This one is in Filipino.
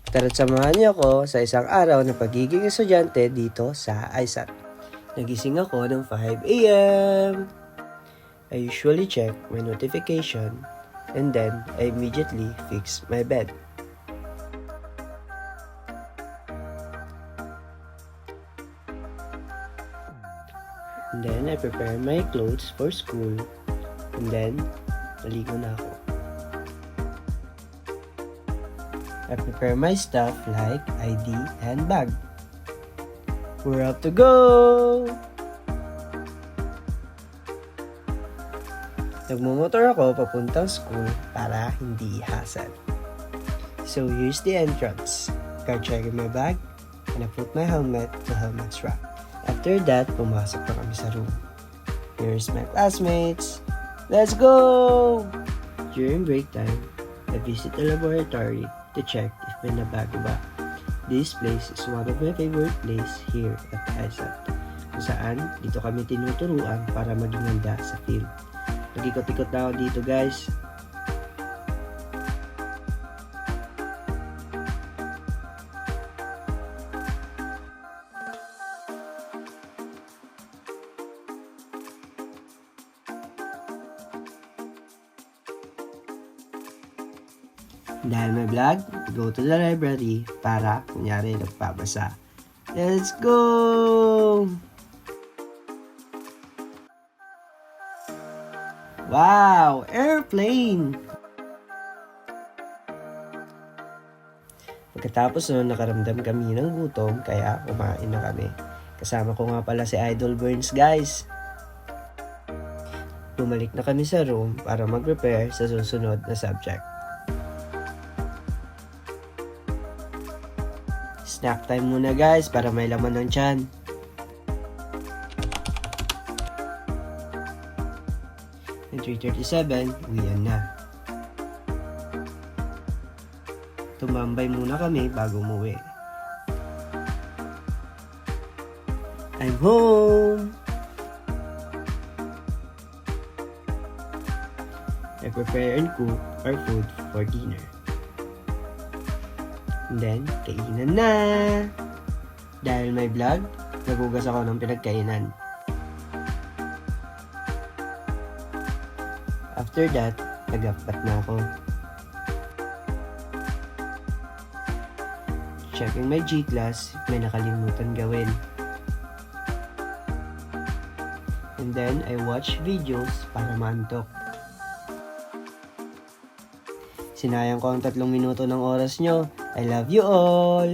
Tara't samahan niyo ako sa isang araw na pagiging estudyante dito sa ISAT. Nagising ako ng 5 a.m. I usually check my notification and then I immediately fix my bed. And then I prepare my clothes for school and then naligo na ako. I prepare my stuff like ID and bag. We're up to go! Nagmumotor ako papuntang school para hindi hassle. So here's the entrance. Car checking my bag and I put my helmet to helmet strap. After that, pumasok na kami sa room. Here's my classmates. Let's go! During break time, I visit the laboratory to check if may nabago ba. This place is one of my favorite place here at ISAT, kung saan dito kami tinuturuan para maging handa sa field. Nag-ikot-ikot na ako dito, guys. Dahil may vlog, go to the library para kunyari nagpabasa. Let's go! Wow! Airplane! Pagkatapos nun, nakaramdam kami ng gutom kaya kumain na kami. Kasama ko nga pala si Idol Burns, guys. Bumalik na kami sa room para mag-prepare sa susunod na subject. Snack time muna, guys, para may laman ng tiyan. At 3:37, uwian na. Tumambay muna kami bago umuwi. I'm home! I prepare and cook our food for dinner. And then, kainan na! Dahil may vlog, nagugas ako ng pinagkainan. After that, nag-apat na ako. Checking my G-class, may nakalimutan gawin. And then, I watch videos para maantok. Sinayang ko ang 3 minuto ng oras nyo. I love you all!